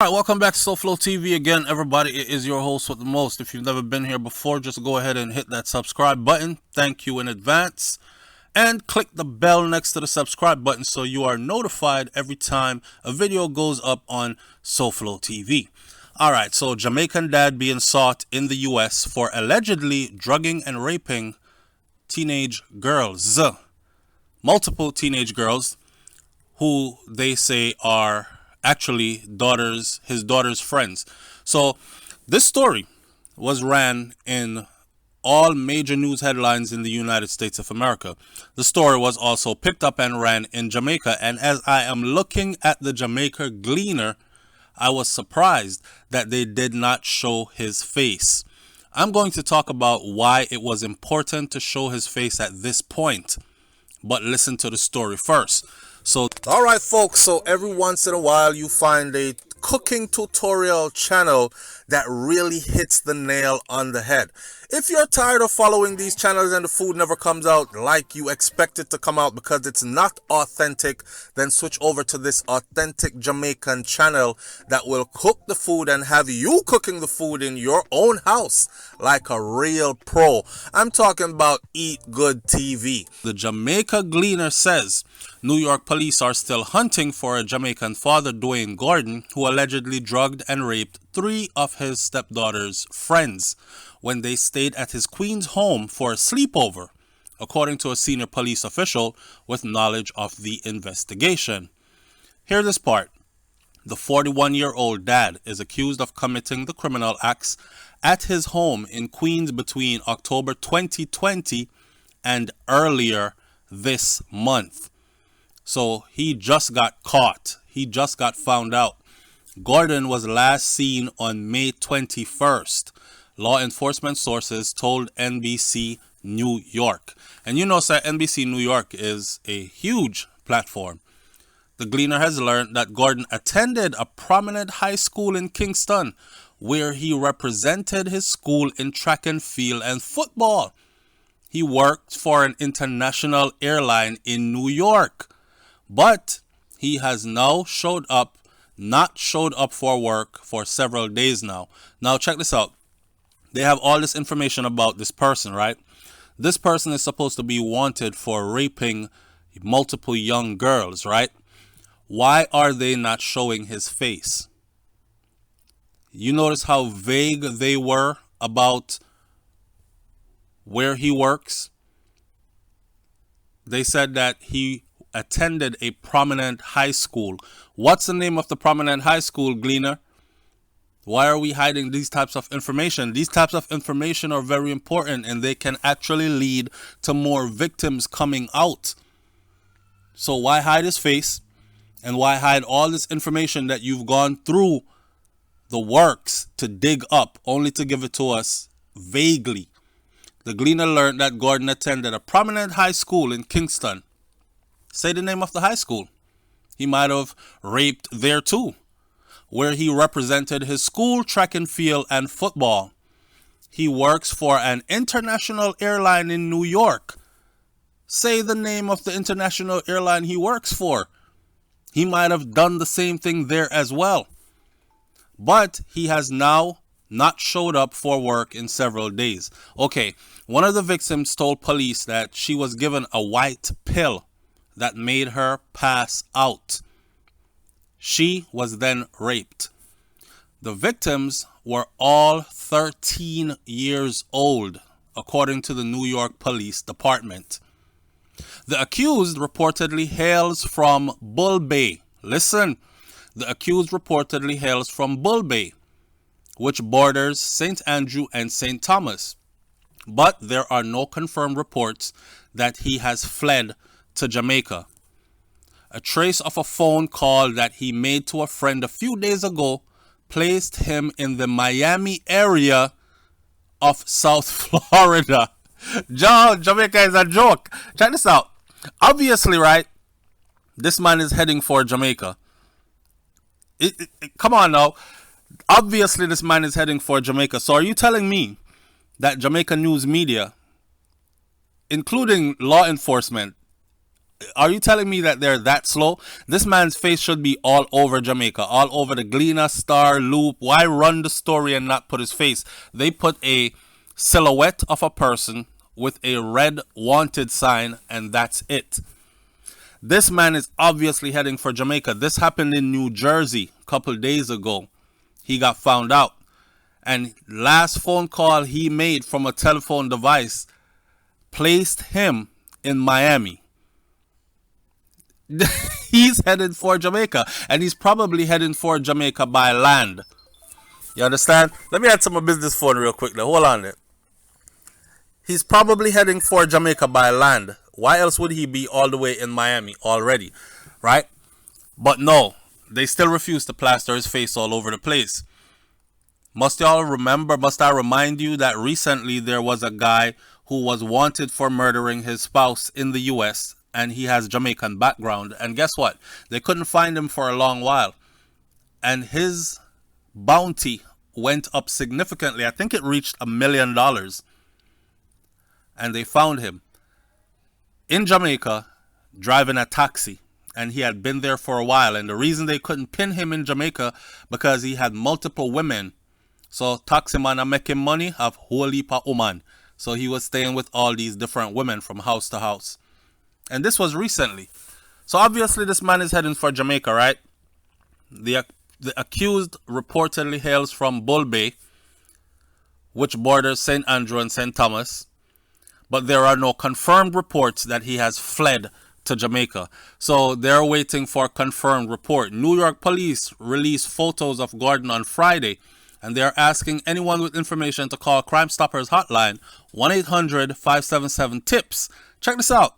All right, welcome back to SouFLoTV again, everybody. It is your host with the most. If you've never been here before, just go ahead and hit that subscribe button. Thank you in advance. And click the bell next to the subscribe button so you are notified every time a video goes up on SouFLoTV. All right, so Jamaican dad being sought in the U.S. for allegedly drugging and raping teenage girls. Multiple teenage girls who they say are actually his daughter's friends. So this story was ran in all major news headlines in the United States of America. The story was also picked up and ran in Jamaica, and as I am looking at the Jamaica Gleaner, I was surprised that they did not show his face. I'm going to talk about why it was important to show his face at this point, but listen to the story first. So, all right, folks, so every once in a while you find a cooking tutorial channel that really hits the nail on the head. If you're tired of following these channels and the food never comes out like you expect it to come out because it's not authentic, then switch over to this authentic Jamaican channel that will cook the food and have you cooking the food in your own house like a real pro. I'm talking about Eat Good TV. The Jamaica Gleaner says New York police are still hunting for a Jamaican father, Dwayne Gordon, who allegedly drugged and raped 3 of his stepdaughter's friends when they stayed at his Queens home for a sleepover, according to a senior police official with knowledge of the investigation. Hear this part. The 41-year-old dad is accused of committing the criminal acts at his home in Queens between October 2020 and earlier this month. So he just got caught. He just got found out. Gordon was last seen on May 21st. Law enforcement sources told NBC New York. And you know, sir, NBC New York is a huge platform. The Gleaner has learned that Gordon attended a prominent high school in Kingston, where he represented his school in track and field and football. He worked for an international airline in New York, but he has now not showed up for work for several days now. Now check this out. They have all this information about this person, right? This person is supposed to be wanted for raping multiple young girls, right? Why are they not showing his face? You notice how vague they were about where he works? They said that he attended a prominent high school. What's the name of the prominent high school, Gleaner? Why are we hiding these types of information? These types of information are very important and they can actually lead to more victims coming out. So why hide his face? And why hide all this information that you've gone through the works to dig up, only to give it to us vaguely? The Gleaner learned that Gordon attended a prominent high school in Kingston. Say the name of the high school. He might have raped there too, where he represented his school, track and field, and football. He works for an international airline in New York. Say the name of the international airline he works for. He might have done the same thing there as well. But he has now not showed up for work in several days. Okay, one of the victims told police that she was given a white pill that made her pass out. She was then raped. The victims were all 13 years old, according to the New York Police Department. The accused reportedly hails from Bull Bay. Listen, the accused reportedly hails from Bull Bay, which borders St. Andrew and St. Thomas. But there are no confirmed reports that he has fled to Jamaica. A trace of a phone call that he made to a friend a few days ago placed him in the Miami area of South Florida. Jamaica is a joke. Check this out. Obviously, right, this man is heading for Jamaica. Come on now. Obviously, this man is heading for Jamaica. So are you telling me that Jamaica news media, including law enforcement, Are you telling me that they're that slow? This man's face should be all over Jamaica, all over the Gleaner, Star, Loop. Why run the story and not put his face? They put a silhouette of a person with a red wanted sign, and that's it. This man is obviously heading for Jamaica. This happened in New Jersey a couple days ago. He got found out. And last phone call he made from a telephone device placed him in Miami. He's headed for Jamaica, and he's probably heading for Jamaica by land. You understand? Let me add some of business phone real quick there. Hold on there. He's probably heading for Jamaica by land. Why else would he be all the way in Miami already? Right? But no, they still refuse to plaster his face all over the place. Must I remind you that recently there was a guy who was wanted for murdering his spouse in the US, and he has Jamaican background. And guess what? They couldn't find him for a long while. And his bounty went up significantly. I think it reached $1 million. And they found him in Jamaica driving a taxi. And he had been there for a while. And the reason they couldn't pin him in Jamaica, because he had multiple women. So taxi man are making money of whole heap of woman. So he was staying with all these different women from house to house. And this was recently. So obviously this man is heading for Jamaica, right? The accused reportedly hails from Bull Bay, which borders St. Andrew and St. Thomas. But there are no confirmed reports that he has fled to Jamaica. So they're waiting for a confirmed report. New York police released photos of Gordon on Friday, and they're asking anyone with information to call Crime Stoppers hotline 1-800-577-TIPS. Check this out.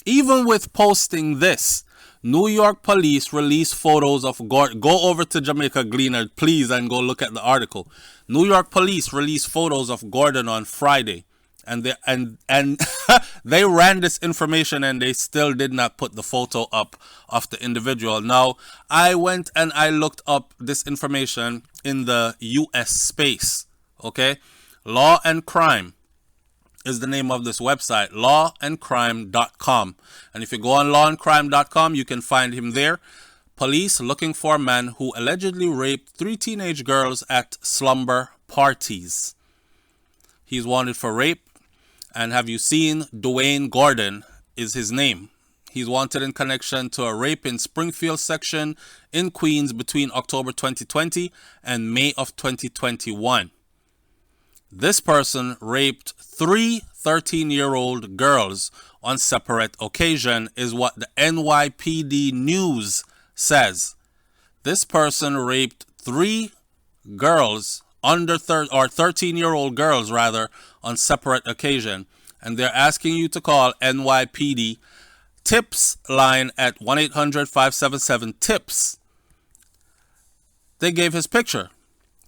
Even with posting this, New York police released photos of Gordon. Go over to Jamaica Gleaner, please, and go look at the article. New York police released photos of Gordon on Friday. And they ran this information, and they still did not put the photo up of the individual. Now, I went and I looked up this information in the US space. Okay? Law and Crime is the name of this website, lawandcrime.com. And if you go on lawandcrime.com, you can find him there. Police looking for a man who allegedly raped 3 teenage girls at slumber parties. He's wanted for rape. And have you seen Dwayne Gordon is his name. He's wanted in connection to a rape in Springfield section in Queens between October 2020 and May of 2021. This person raped 3 13-year-old girls on separate occasion, is what the NYPD News says. This person raped 3 girls under 13-year-old girls rather on separate occasion, and they're asking you to call NYPD TIPS line at 1-800-577-TIPS. They gave his picture.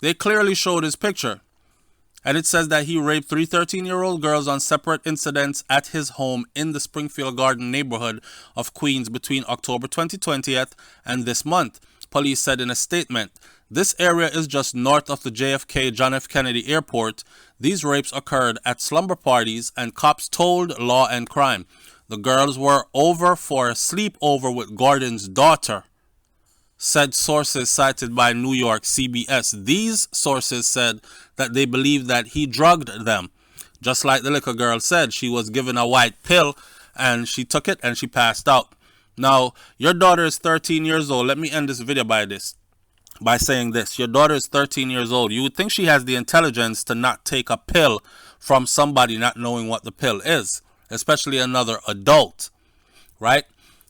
They clearly showed his picture. And it says that he raped 3 13-year-old girls on separate incidents at his home in the Springfield Garden neighborhood of Queens between October 2020 and this month. Police said in a statement, "This area is just north of the JFK John F. Kennedy Airport. These rapes occurred at slumber parties, and cops told Law and Crime. The girls were over for a sleepover with Gordon's daughter," said sources cited by New York CBS. These sources said that they believe that he drugged them. Just like the little girl said, she was given a white pill and she took it and she passed out. Now, your daughter is 13 years old. Let me end this video by saying this. Your daughter is 13 years old. You would think she has the intelligence to not take a pill from somebody not knowing what the pill is, especially another adult, right?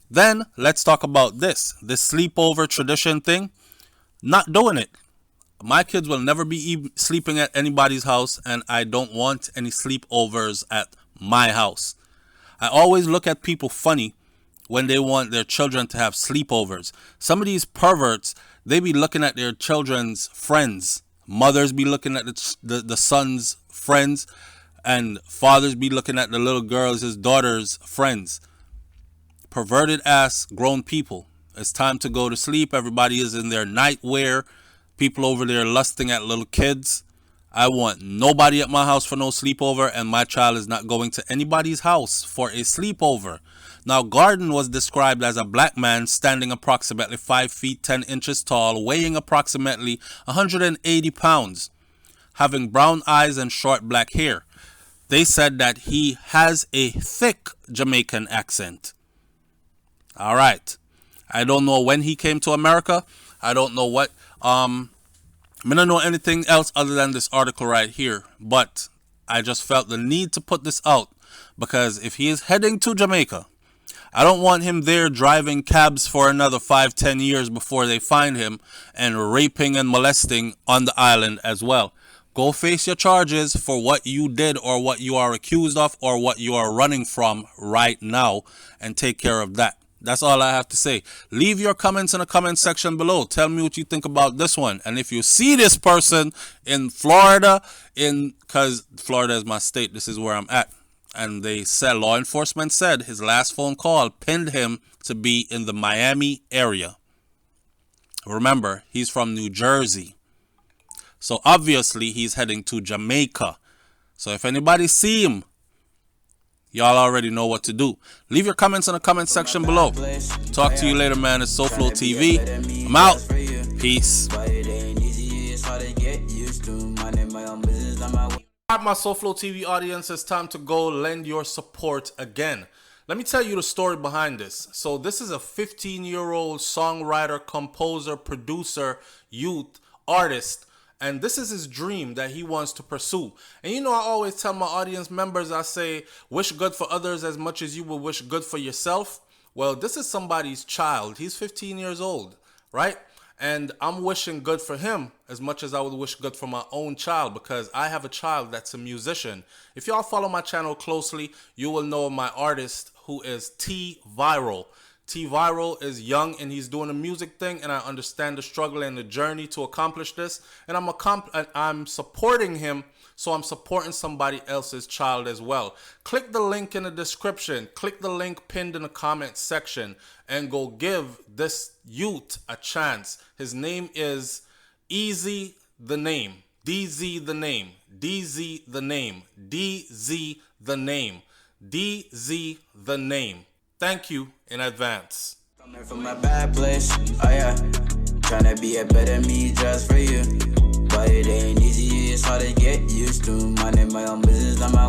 Then let's talk about this sleepover tradition thing. Not doing it. My kids will never be sleeping at anybody's house, and I don't want any sleepovers at my house. I always look at people funny when they want their children to have sleepovers. Some of these perverts, they be looking at their children's friends. Mothers be looking at the son's friends, and fathers be looking at the little girls, his daughter's friends. Perverted ass grown people. It's time to go to sleep. Everybody is in their nightwear. People over there lusting at little kids. I want nobody at my house for no sleepover, and my child is not going to anybody's house for a sleepover. Now, Garden was described as a black man standing approximately 5 feet 10 inches tall, weighing approximately 180 pounds, having brown eyes and short black hair. They said that he has a thick Jamaican accent. All right. I don't know when he came to America. I don't know what. I don't know anything else other than this article right here. But I just felt the need to put this out because if he is heading to Jamaica, I don't want him there driving cabs for another 5-10 years before they find him and raping and molesting on the island as well. Go face your charges for what you did or what you are accused of or what you are running from right now and take care of that. That's all I have to say. Leave your comments in the comment section below. Tell me what you think about this one. And if you see this person in Florida, because Florida is my state, this is where I'm at. And they said, law enforcement said his last phone call pinned him to be in the Miami area. Remember, he's from New Jersey. So obviously he's heading to Jamaica. So if anybody see him, y'all already know what to do. Leave your comments in the comment section below. Talk to you later, man. It's SouFLoTV. I'm out. Peace. Alright, my SouFLoTV audience, it's time to go lend your support again. Let me tell you the story behind this. So this is a 15-year-old songwriter, composer, producer, youth, artist. And this is his dream that he wants to pursue. And you know, I always tell my audience members, I say, wish good for others as much as you will wish good for yourself. Well, this is somebody's child. He's 15 years old, right? And I'm wishing good for him as much as I would wish good for my own child because I have a child that's a musician. If y'all follow my channel closely, you will know my artist who is T Viral. T Viral is young and he's doing a music thing, and I understand the struggle and the journey to accomplish this. And I'm supporting him, so I'm supporting somebody else's child as well. Click the link in the description. Click the link pinned in the comment section and go give this youth a chance. His name is Easy the Name. DZ the Name. DZ the Name. DZ the Name. DZ the Name. Thank you in advance. Coming from a bad place, oh yeah. Tryna be a better me just for you. But it ain't easy, it's hard to get used to. Minding my own business, not my